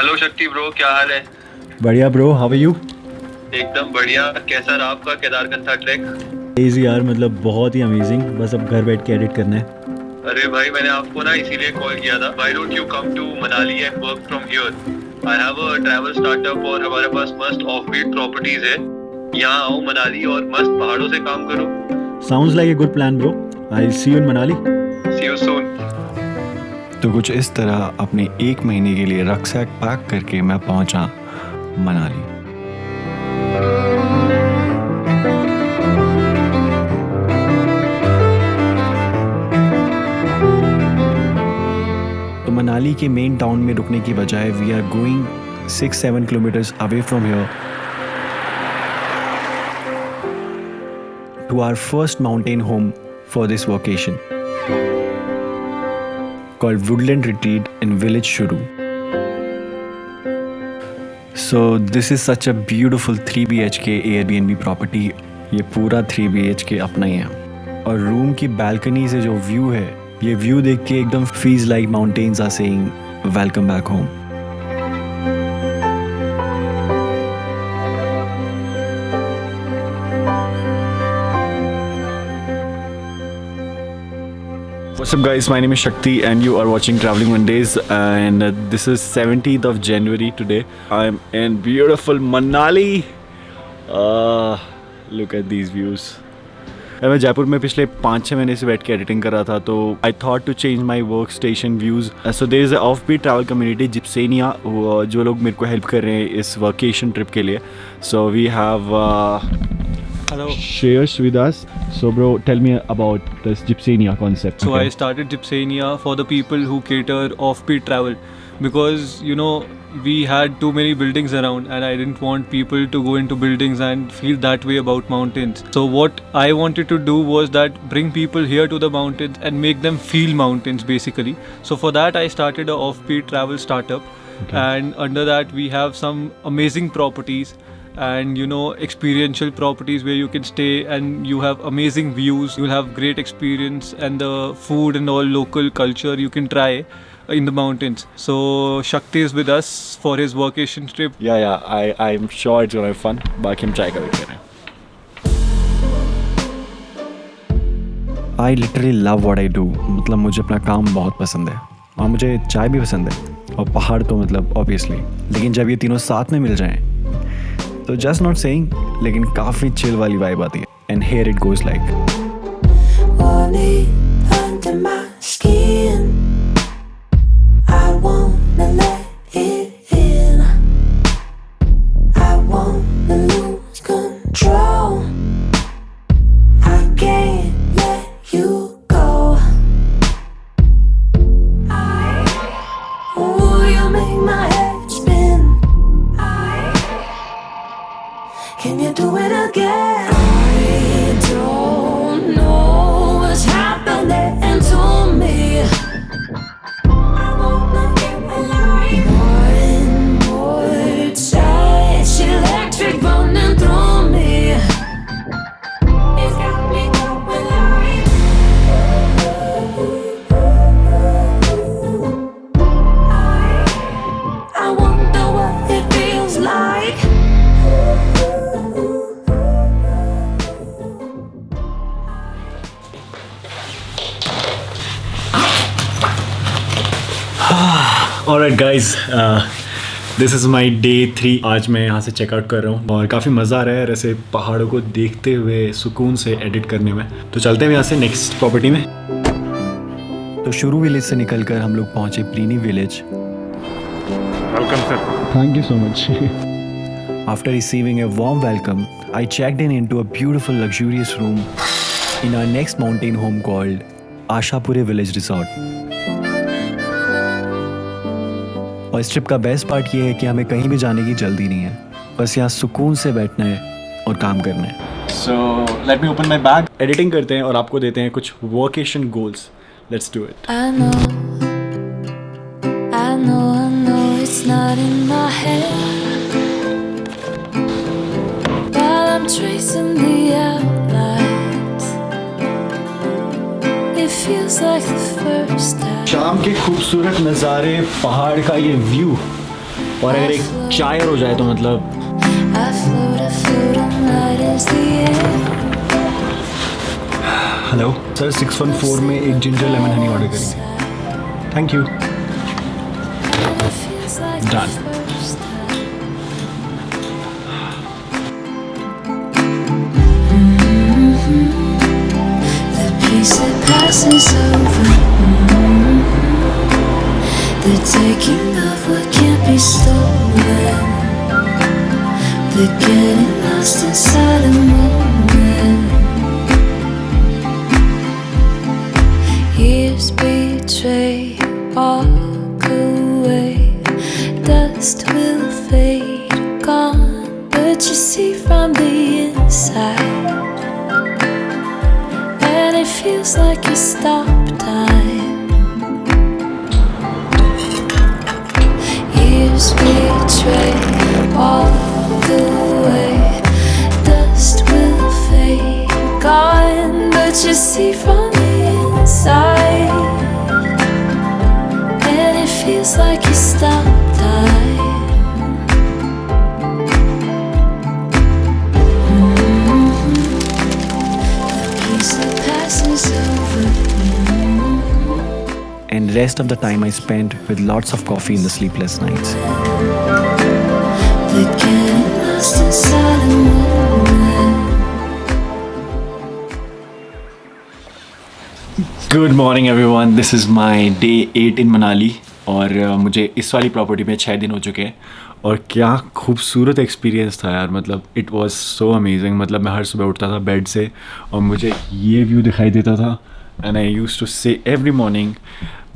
Hello शक्ति bro, क्या हाल है? बढ़िया ब्रो, हाउ आर यू? एकदम बढ़िया। कैसा रहा आपका केदारकंठा ट्रैक? इजी यार, मतलब बहुत ही अमेजिंग। बस अब घर बैठ के एडिट करना है। अरे भाई, मैंने आपको ना इसीलिए कॉल किया था। Why don't you come to Manali and work from here? I have a travel startup और हमारे पास मस्त ऑफबीट प्रॉपर्टीज है। यहाँ आओ मनाली और मस्त पहाड़ों से काम करो। Sounds like a good plan bro. I see you in Manali. See you soon. तो कुछ इस तरह अपने 1 महीने के लिए रक्सैक पैक करके मैं पहुंचा मनाली। तो मनाली के मेन टाउन में रुकने की बजाय we are going 6-7 kilometers away from here to our first mountain home for this vacation called Woodland Retreat in village Shuru. So this is such a beautiful 3 BHK Airbnb property. ये पूरा 3 BHK अपना ही है और room की balcony से जो view है, ये व्यू देख के एकदम feels like mountains are saying welcome back home. What's up guys, my name is Shakti and you are watching Traveling Mondays and this is 17th of January today. I'm in beautiful Manali. Look at these views. मैं जयपुर में पिछले 5-6 महीने से बैठ के editing कर रहा था, तो I thought to change my workstation views. So there is a offbeat travel community Gypsenia जो लोग मेरे को हेल्प कर रहे हैं इस वर्केशन ट्रिप के लिए. So we have Hello. Shares with us. So bro, tell me about this Gypsenia concept. So I started Gypsenia for the people who cater offbeat travel because we had too many buildings around and I didn't want people to go into buildings and feel that way about mountains. So what I wanted to do was that bring people here to the mountains and make them feel mountains basically. So for that I started a offbeat travel startup. Okay. And under that we have some amazing properties and experiential properties where you can stay and you have amazing views, you'll have great experience and the food and all local culture you can try in the mountains. So Shakti is with us for his workcation trip. Yeah, I'm sure it's gonna be fun. बाकी हम try करेंगे. I literally love what I do. मतलब मुझे अपना काम बहुत पसंद है और मुझे चाय भी पसंद है और पहाड़ तो मतलब obviously. लेकिन जब ये तीनों साथ में मिल जाएं तो जस्ट नॉट सेइंग, लेकिन काफ़ी चिल वाली वाइब आती है. And here it goes like. Can you do it again? I don't know what's happening to me. I wanna feel alive. One more touch, electric running through me. It's got me going live. I wonder what it feels like. Alright guys, this is my day 3. आज मैं यहाँ से checkout कर रहा हूँ और काफ़ी मज़ा आ रहा है ऐसे पहाड़ों को देखते हुए सुकून से एडिट करने में. तो चलते हैं यहाँ से नेक्स्ट प्रॉपर्टी में. तो शुरू विलेज से निकलकर हम लोग पहुँचे Prini village. Welcome sir. Thank you so much. After receiving a warm welcome, I checked into a beautiful luxurious room in our next mountain home called Asapuri Village Resort. और इस ट्रिप का बेस्ट पार्ट ये है कि हमें कहीं भी जाने की जल्दी नहीं है, बस यहाँ सुकून से बैठना है और काम करना है. So let me open my bag. Editing करते हैं और आपको देते हैं कुछ workation goals. Let's do it. I know it's not in my head, while I'm tracing the outlines. It feels like the first time. शाम के खूबसूरत नज़ारे, पहाड़ का ये व्यू और अगर एक शायर हो जाए तो मतलब I float on light as the air. Hello sir 614 में एक जिंजर लेमन हनी ऑर्डर करेंगे. Thank you. Done. The peace that passes over. The taking of what can't be stolen. The getting lost inside a moment. Years betray, walk away. Dust will fade, gone, but you see from the inside. And it feels like you stop time. Years betray, walk away. Dust will fade, gone, but you see from the inside. And it feels like you stop time. The peace that passes over. And rest of the time I spent with lots of coffee in the sleepless nights. The getting lost inside a moment. Good morning everyone, this is my day 8 इन मनाली. और मुझे इस वाली property में 6 दिन हो चुके हैं. और क्या खूबसूरत एक्सपीरियंस था यार. मतलब इट वाज सो अमेजिंग. मतलब मैं हर सुबह उठता था बेड से और मुझे ये व्यू दिखाई देता था. And I used to say every morning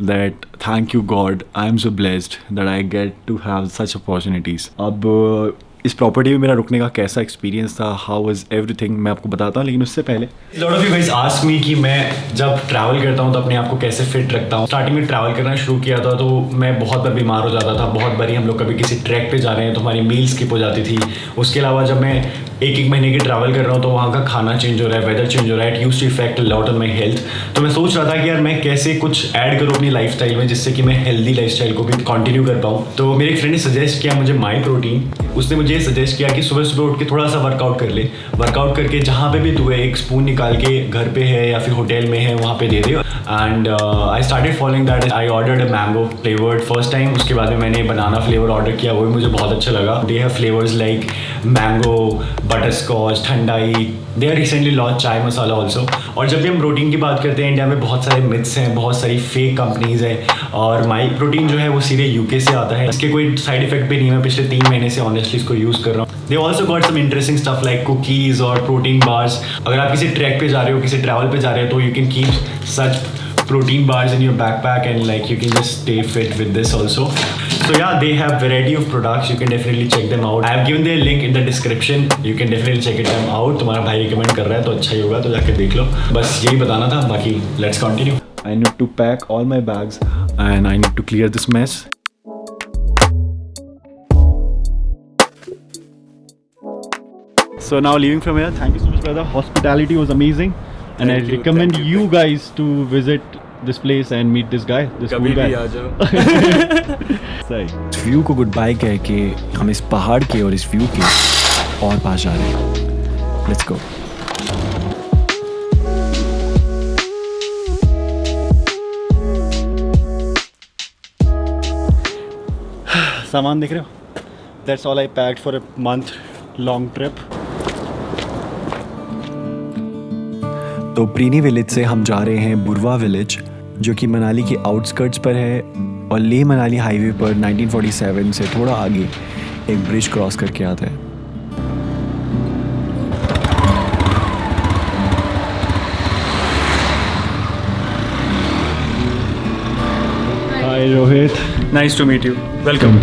that thank you God, I am so blessed that I get to have such opportunities. अब इस प्रॉपर्टी में मेरा रुकने का कैसा एक्सपीरियंस था, हाउ वाज एवरीथिंग, मैं आपको बताता हूँ. लेकिन उससे पहले lot of you guys ask me कि मैं जब ट्रैवल करता हूँ तो अपने आप को कैसे फिट रखता हूँ. स्टार्टिंग में ट्रैवल करना शुरू किया था तो मैं बहुत बार बीमार हो जाता था. बहुत बारी हम लोग कभी किसी ट्रैक पे जा रहे हैं तो हमारी मील स्किप हो जाती थी. उसके अलावा जब मैं एक महीने की ट्रैवल कर रहा हूँ तो वहाँ का खाना चेंज हो रहा है, वेदर चेंज हो रहा है. It used to effect lot on my health. तो मैं सोच रहा था कि यार मैं कैसे कुछ ऐड करूँ अपनी लाइफस्टाइल में जिससे कि मैं हेल्दी लाइफस्टाइल को भी कंटिन्यू कर पाऊँ. तो मेरे एक फ्रेंड ने सजेस्ट किया मुझे माई प्रोटीन. उसने मुझे ये सजेस्ट किया कि सुबह सुबह उठ के थोड़ा सा वर्कआउट कर ले. वर्कआउट करके जहाँ पे भी तू है एक स्पून निकाल के घर पे है या फिर होटल में है वहाँ पे दे दे. And I started following that. I ordered a mango flavoured first time. उसके बाद में मैंने बनाना फ्लेवर ऑर्डर किया, वो भी मुझे बहुत अच्छा लगा. They have flavours like mango, butterscotch, thandai. They are recently launch chai masala also. और जब भी हम प्रोटीन की बात करते हैं इंडिया में बहुत सारे मिथ्स हैं, बहुत सारी फेक कंपनीज हैं. और माई प्रोटीन जो है वो सीधे यूके से आता है. इसके कोई साइड इफेक्ट भी नहीं है. मैं पिछले 3 महीने से ऑनेस्टली इसको यूज़ कर रहा हूँ. They also got some interesting stuff like cookies और प्रोटीन बार्स. अगर आप किसी ट्रैक पे जा रहे हो, किसी ट्रैवल पे जा रहे हो तो you can keep such protein bars in your backpack and like you can just stay fit with this also. So yeah, they have variety of products. You can definitely check them out. I have given their link in the description. You can definitely check it them out. तुम्हारा भाई recommend कर रहा है तो अच्छा ही होगा, तो जाके देख लो. बस यही बताना था. बाकी let's continue. I need to pack all my bags and I need to clear this mess. So now leaving from here, thank you so much brother. Hospitality was amazing and I recommend you guys to visit this place and meet this guy, this cool guy. सही. इस view को good bye कह के हम इस पहाड़ के और इस व्यू के और पास जा रहे हैं. Let's go. सामान देख रहे हो? That's all I packed for a month long trip. तो प्रीनी विलेज से हम जा रहे हैं बुरवा विलेज, जो कि मनाली के आउटस्कर्ट्स पर है और लेह मनाली हाईवे पर 1947 से थोड़ा आगे एक ब्रिज क्रॉस करके आता है. Hi Rohit. Nice to meet you. Welcome.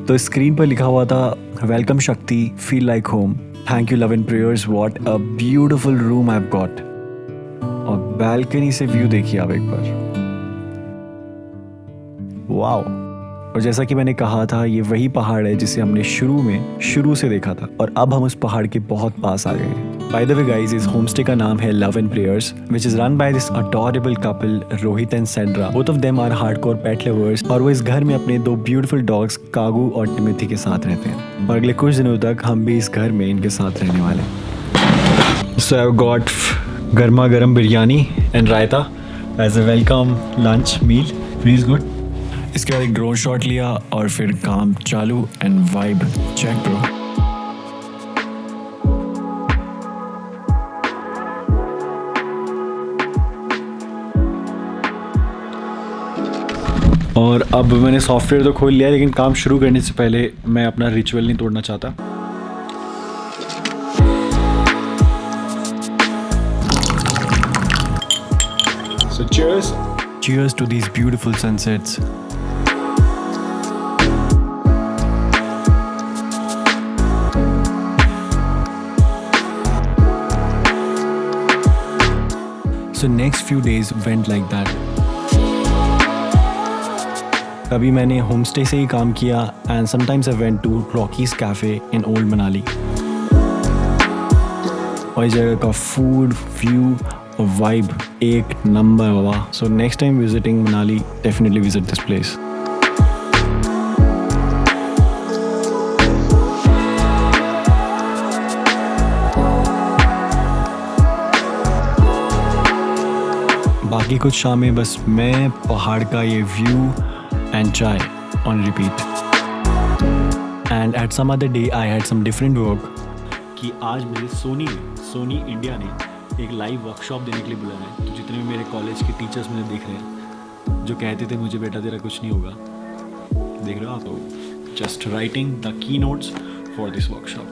तो स्क्रीन पर लिखा हुआ था welcome Shakti, feel like home, thank you love and prayers, what a beautiful room I have got. और बैल्कनी से व्यू देखिए आप एक बार. वाओ. और जैसा कि मैंने कहा था ये वही पहाड़ है जिसे हमने शुरू से देखा था और अब हम उस पहाड़ के बहुत पास आ गए हैं. By the way guys, इस homestay का नाम है Love and Prayers, which is run by this adorable couple Rohit and Sandra. Both of them are hardcore pet lovers और वो इस घर में अपने 2 beautiful dogs कागू और टिमोथी के साथ रहते हैं और अगले कुछ दिनों तक हम भी इस घर में इनके साथ रहने वाले हैं. So I've got गर्मा गर्म biryani and raita as a welcome lunch meal. Feels good. इसके बाद एक ड्रोन शॉट लिया और फिर काम चालू एंड वाइब चेक ब्रो. और अब मैंने सॉफ्टवेयर तो खोल लिया लेकिन काम शुरू करने से पहले मैं अपना रिचुअल नहीं तोड़ना चाहता. So cheers. Cheers to these beautiful sunsets. So next few days went like that. कभी मैंने होम स्टे से ही काम किया and sometimes I went to Rockies cafe in old Manali. और इस जगह का फूड, व्यू और वाइब एक नंबर बाबा. So next time visiting Manali definitely visit this place. बाकी कुछ शामें बस मैं, पहाड़ का ये view and chai on repeat. And at some other day I had some different work. कि आज मुझे सोनी इंडिया ने एक लाइव वर्कशॉप देने के लिए बुलाया है. तो जितने भी मेरे कॉलेज के टीचर्स मुझे देख रहे हैं जो कहते थे मुझे बेटा तेरा कुछ नहीं होगा, देख रहे हो आप लोग, just writing the key notes for this workshop.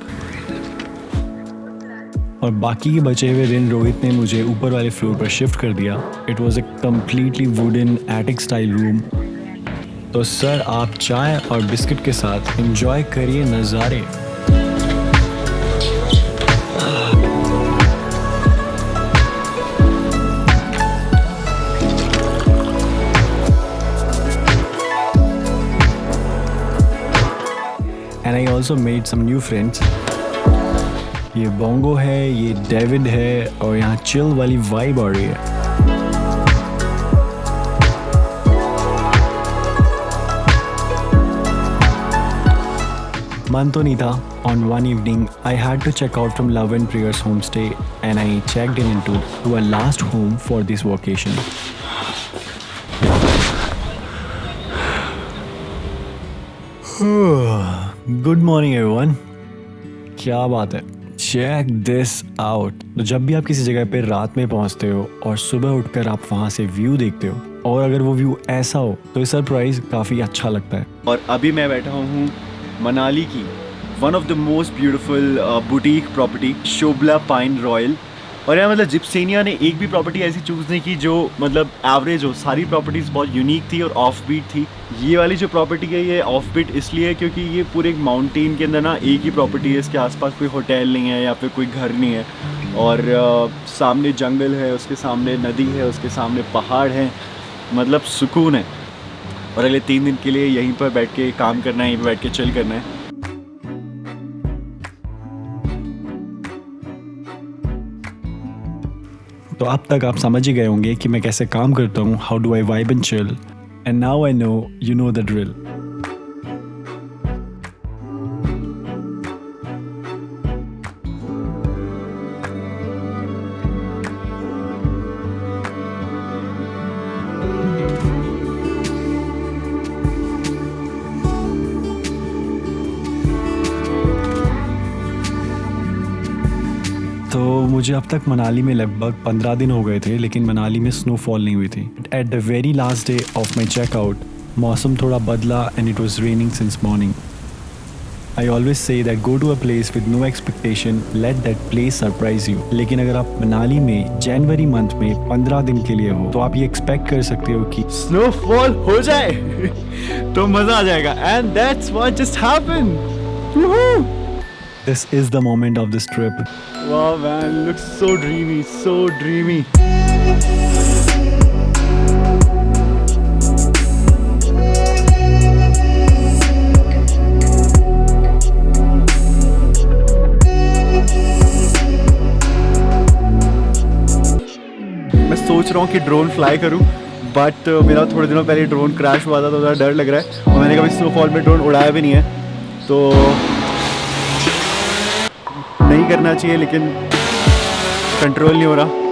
और बाकी के बचे हुए दिन रोहित ने मुझे ऊपर वाले फ्लोर पर शिफ्ट कर दिया. It was a completely wooden attic style room. तो सर आप चाय और बिस्किट के साथ एंजॉय करिए नज़ारे. And I also made some new friends. ये बोंगो है, ये डेविड है और यहाँ चिल वाली वाइब आ रही है. मन तो नहीं था. On one evening, I had to check out from Love and Prayers homestay and I checked in into a last home for this workcation. Good morning everyone. क्या बात है. Check this out. तो जब भी आप किसी जगह पे रात में पहुंचते हो और सुबह उठकर आप वहां से व्यू देखते हो और अगर वो व्यू ऐसा हो तो ये सरप्राइज काफ़ी अच्छा लगता है. और अभी मैं बैठा हूँ मनाली की one of the most beautiful boutique property Shobla Pine Royal. और यार मतलब जिप्सेनिया ने एक भी प्रॉपर्टी ऐसी चूज़ नहीं की जो मतलब एवरेज हो. सारी प्रॉपर्टीज़ बहुत यूनिक थी और ऑफ बीट थी. ये वाली जो प्रॉपर्टी है ये ऑफ बीट इसलिए है क्योंकि ये पूरे एक माउंटेन के अंदर ना एक ही प्रॉपर्टी है. इसके आसपास कोई होटल नहीं है या फिर कोई घर नहीं है. और सामने जंगल है, उसके सामने नदी है, उसके सामने पहाड़ है. मतलब सुकून है. और अगले 3 दिन के लिए यहीं पर बैठ के काम करना है, यहीं पर बैठ के चिल करना है. तो अब तक आप समझ ही गए होंगे कि मैं कैसे काम करता हूँ. How do I vibe and chill. And now I know you know the drill. तो मुझे अब तक मनाली में लगभग 15 दिन हो गए थे लेकिन मनाली में स्नोफॉल नहीं हुई थी. At the very last day of my checkout मौसम थोड़ा बदला and it was raining since morning. I always say that go to a place with no expectation, let that place surprise you. लेकिन अगर आप मनाली में जनवरी मंथ में 15 दिन के लिए हो तो आप ये एक्सपेक्ट कर सकते हो कि स्नोफॉल हो जाए तो मज़ा आ जाएगा. And that's what just happened. This is the moment of this trip. Wow man, looks so dreamy, so dreamy. सोच रहा हूँ कि ड्रोन फ्लाई करूँ, बट मेरा थोड़े दिनों पहले ड्रोन क्रैश हुआ था तो ज़रा डर लग रहा है, और मैंने कभी स्नोफॉल में ड्रोन उड़ाया भी नहीं है, तो नहीं करना चाहिए, लेकिन कंट्रोल नहीं हो रहा।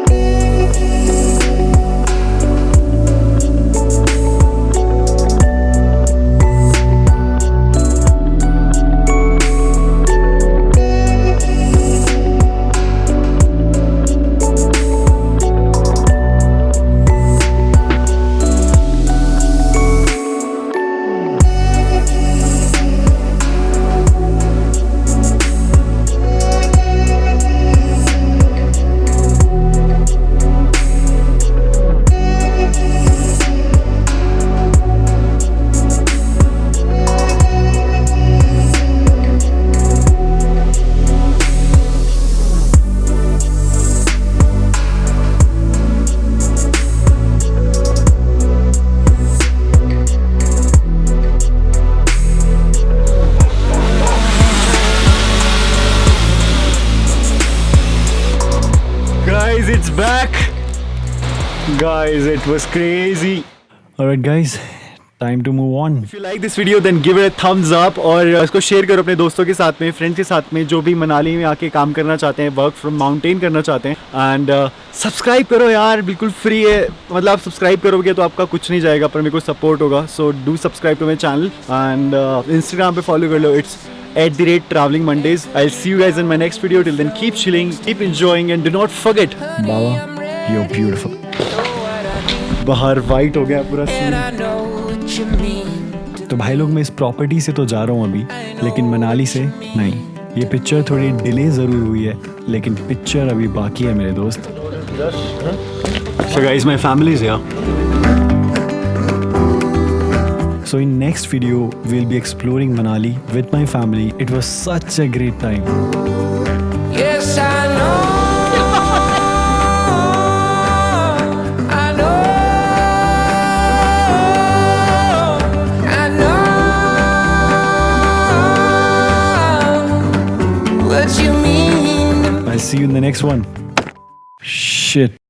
Guys, it's back. Guys, it was crazy. Alright guys, time to move on. If you like this video then give it a thumbs up और इसको शेयर करो अपने दोस्तों के साथ में, फ्रेंड्स के साथ में, जो भी मनाली में आके काम करना चाहते हैं, वर्क फ्रॉम माउंटेन करना चाहते हैं। एंड सब्सक्राइब करो यार, बिल्कुल फ्री है, मतलब आप सब्सक्राइब करोगे तो आपका कुछ नहीं जाएगा, पर मेरे को सपोर्ट होगा। So do subscribe to my channel and Instagram पे फॉलो कर लो, it's @traveling Mondays. I'll see you guys in my next video. Till then, keep chilling, keep enjoying, and do not forget, Baba, you're beautiful. बाहर white हो गया पूरा scene. तो भाई लोग, मैं इस प्रॉपर्टी से तो जा रहा हूँ अभी, लेकिन मनाली से नहीं। ये पिक्चर थोड़ी डिले ज़रूर हुई है, लेकिन पिक्चर अभी बाकी है मेरे दोस्त। So guys, my family is here. So in next video, we'll be exploring Manali with my family. It was such a great time. Yes, I know. I'll see you in the next one. Shit.